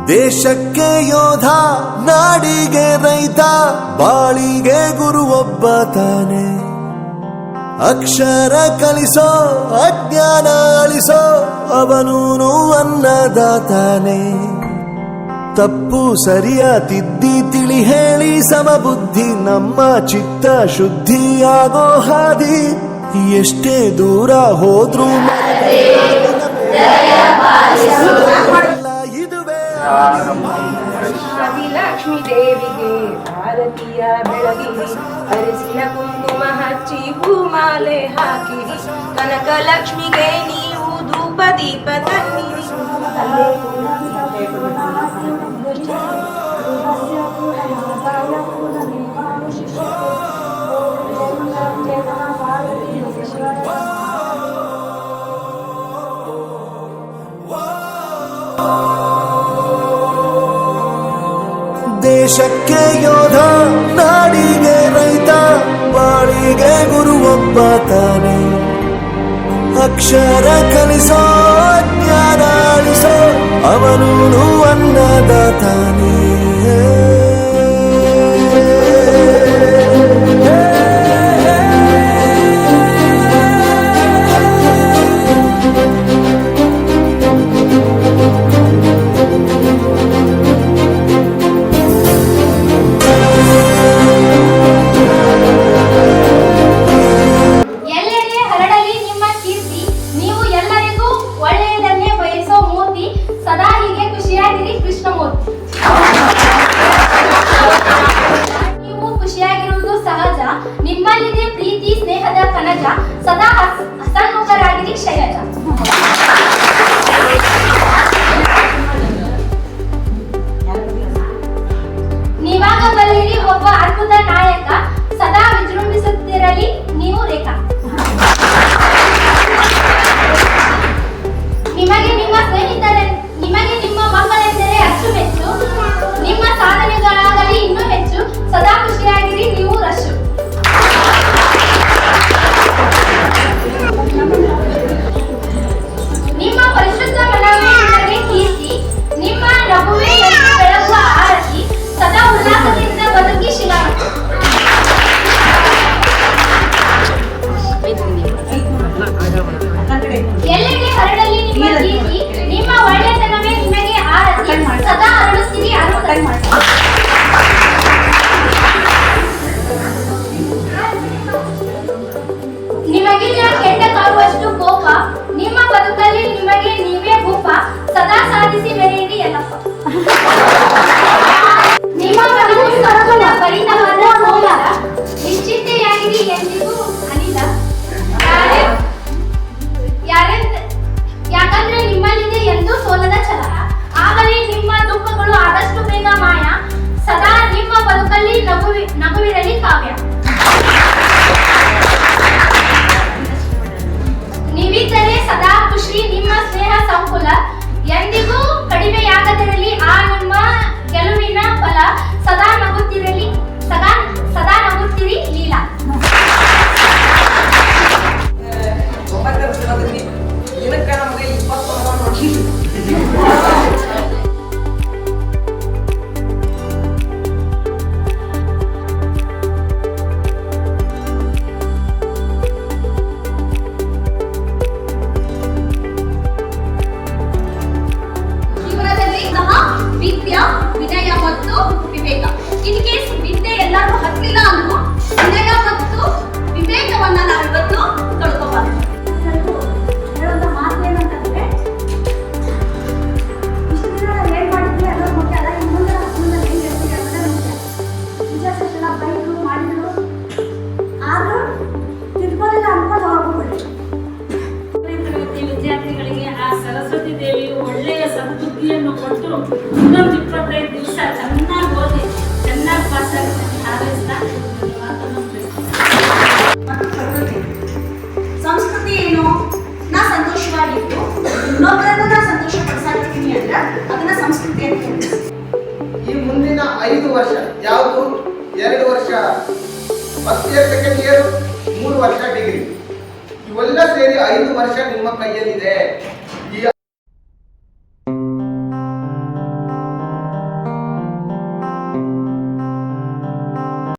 ದೇಶಕ್ಕೆ ಯೋಧ, ನಾಡಿಗೆ ರೈತ, ಬಾಳಿಗೆ ಗುರು ಒಬ್ಬ ತಾನೆ. ಅಕ್ಷರ ಕಲಿಸೋ, ಅಜ್ಞಾನ ಅಳಿಸೋ, ಅವನೂನು ಅನ್ನದಾತಾನೆ. ತಪ್ಪು ಸರಿಯ ತಿದ್ದಿ ತಿಳಿ ಹೇಳಿ ಸಮಬುದ್ಧಿ, ನಮ್ಮ ಚಿತ್ತ ಶುದ್ಧಿಯಾಗೋ ಹಾದಿ. ಎಷ್ಟೇ ದೂರ ಹೋದ್ರೂ ಇದುವೇ ಲಕ್ಷ್ಮೀ ದೇವಿಗೆ ಭಾರತೀಯ ಬೆಳಗಿರಿ, ಅರಿಸಿನ ಕುಂಕುಮ ಹಚ್ಚಿ ಹೂಮಾಲೆ ಹಾಕಿರಿ. ಕನಕ ಲಕ್ಷ್ಮಿಗೆ ನೀವು ಧೂಪ ದೀಪ ತನ್ನಿರಿ. ದೇಶಕ್ಕೆ ಯೋಧ, ನಾಡಿಗೆ ರೈತ, ಬಾಳಿಗೆ ಗುರು ಒಬ್ಬ ತಾನೆ. ಅಕ್ಷರ ಕಲಿಸೋ, ಜ್ಞಾನ ಅಳಿಸೋ, ಅವನೂನು ಅನ್ನದಾತಾನೆ. ಸದಾ ಹೀಗೆ ಖುಷಿಯಾಗಿರಿ ಕೃಷ್ಣಮೂರ್ತಿ. ನೀವು ಖುಷಿಯಾಗಿರುವುದು ಸಹಜ, ನಿಮ್ಮಲ್ಲಿದೆ ಪ್ರೀತಿ ಸ್ನೇಹದ ಕನಜ. ಸದಾ ಹಸನ್ಮುಖರಾಗಿರಿ ಶೈಲಜ. ನೀವಾಗ ಬಲ್ಲಿರಿ ಒಬ್ಬ ಅದ್ಭುತ ನಾಯಕ, ಸದಾ ವಿಜೃಂಭಿಸುತ್ತಿರಲಿ ನೀವು ರೇಖಾ. ನಿಮಗೆ ನಿಮ್ಮ ಸ್ನೇಹಿತರ, ನಿಮಗೆ ನಿಮ್ಮ ಮಕ್ಕಳೆಂದರೆ ಅಚ್ಚುಮೆಚ್ಚು. ನಿಮ್ಮ ಸಾಧನೆಗಳಾಗಲಿ ಇನ್ನೂ ಹೆಚ್ಚು, ಸದಾ ಖುಷಿಯಾಗಿರಿ ನೀವು ರಶು. ನಿಮ್ಮ ಪರಿಶುದ್ಧ ಮನವೇ ನಿಮಗೆ ಕೀರ್ತಿ, ನಿಮ್ಮ ನಗುವೆ ಬೆಳಗುವ ಆರತಿ. ಸದಾ ಉಲ್ಲಾಸದಿಂದ ಬದುಕಿ ಶಿಲಾಮತಿ. ಎಲ್ಲೆಡೆ ಹರಡಲಿ ನಿಮ್ಮ ಕೀರ್ತಿ, ನಿಮ್ಮ ಒಳ್ಳೆತನವೇ ನಿಮಗೆ ಆರತಿ. ಸದಾ ಅರಳುತ್ತೀರಿ ಅನುಕರಿ. ನಿಮಗಿಲ್ಲ ಕೆಟ್ಟ ಕಾಡುವಷ್ಟು ಕೋಪ, ನಿಮ್ಮ ಬದುಕಲ್ಲಿ ನಿಮಗೆ ನೀವೇ ಭೂಪ. ಸದಾ ಸಾಧಿಸಿ ಮೆರೆಯಿರಿ ಎಲ್ಲಪ್ಪ. ನಿಮ್ಮ ಬದುಕು ಸದ್ಗುಣ ಭರಿತವಾದ ಕೋಮಲ, ನಿಶ್ಚಿಂತೆಯಾಗಿರಿ ಎಂದಿಗೂ ಅನಿಲ. ಯಾಕಂದ್ರೆ ನಿಮ್ಮಲ್ಲಿದೆ ಎಂದು ಸೋಲದ ಛಲ. ಆಗಲಿ ನಿಮ್ಮ ದುಃಖಗಳು ಆದಷ್ಟು ಬೇಗ ಮಾಯ. ಸದಾ ನಿಮ್ಮ ಬದುಕಲ್ಲಿ ನಗುವಿರಲಿ ಕಾವ್ಯ. ನೀವಿದ್ದರೆ ಸದಾ ಖುಷಿ, ನಿಮ್ಮ ಸ್ನೇಹ ಸಂಕುಲ. ಎಂದಿಗೂ ಕಡಿಮೆಯಾಗದಿರಲಿ ಆ ನಿಮ್ಮ ಗೆಲುವಿನ ಫಲ. ಸದಾ ನಗುತ್ತಿರಲಿ, ಸದಾ ನಗುತ್ತಿರಿ ಲೀಲಾ. ವಿದ್ಯಾ, ವಿನಯ ಮತ್ತು ವಿವೇಕ. ಇನ್ ಕೇಸ್ ವಿದ್ಯೆ ಎಲ್ಲರೂ ಹತ್ತಿಲ್ಲ ಅಂದ್ರೂ ವಿನಯ ಮತ್ತು ವಿವೇಕವನ್ನ ನಾವಿವತ್ತು ಕಳ್ಕೋಬಾರ್ದು. ಹೇಳೋದು ಮಾತು ಏನಂತಂದ್ರೆ, ಇಷ್ಟು ದಿನ ಏನ್ ಮಾಡಿದ್ವಿ ಅನ್ನೋದು ಮುಖ್ಯ ಅಲ್ಲ, ಇನ್ನು ಮುಂದೆ ಏನ್ ಹೇಳ್ತೀವಿ ಅನ್ನೋದೇ ಮುಖ್ಯ. ವಿಚಾರಿಸಿಲ್ಲ ಬೈದ್ರು ಮಾಡಿದ್ರು ಆದ್ರೂ ತಿಳ್ಕೊಂಡಿಲ್ಲ ಅನ್ಕೊಂಡು ಹೋಗ್ಬಿಡಿ. ವಿದ್ಯಾರ್ಥಿಗಳಿಗೆ ಆ ಸರಸ್ವತಿ ದೇವಿಯು ಒಳ್ಳೆಯ ಸದ್ಬುದ್ಧಿಯನ್ನು ಕೊಟ್ಟು ಇನ್ನೊಂದು 25 ದಿವಸ ಚೆನ್ನಾಗಿ ಓದಿ ಚೆನ್ನಾಗಿ ಪಾಸ್ ಆಗುತ್ತೆ ಹಾರೈಸ್ತಾ ಸಂಸ್ಕೃತಿ ಏನು? ನಾ ಸಂತೋಷವಾಗಿದ್ದು ಇನ್ನೊಬ್ಬರನ್ನ ನಾ ಸಂತೋಷ ಪಡಿಸಾಕ್ತೀನಿ ಅಂದ್ರೆ ಅದನ್ನ ಸಂಸ್ಕೃತಿ ಅಂತ ಹೇಳ್ತೀವಿ. ಈ ಮುಂದಿನ 5 ವರ್ಷ ಯಾವುದು? 2 ವರ್ಷ ಫಸ್ಟ್ ಇಯರ್, ಸೆಕೆಂಡ್ ಇಯರ್, 3 ವರ್ಷ ಡಿಗ್ರಿ, ಇವೆಲ್ಲ ಸೇರಿ 5 ವರ್ಷ ನಿಮ್ಮ ಕೈಯಲ್ಲಿದೆ.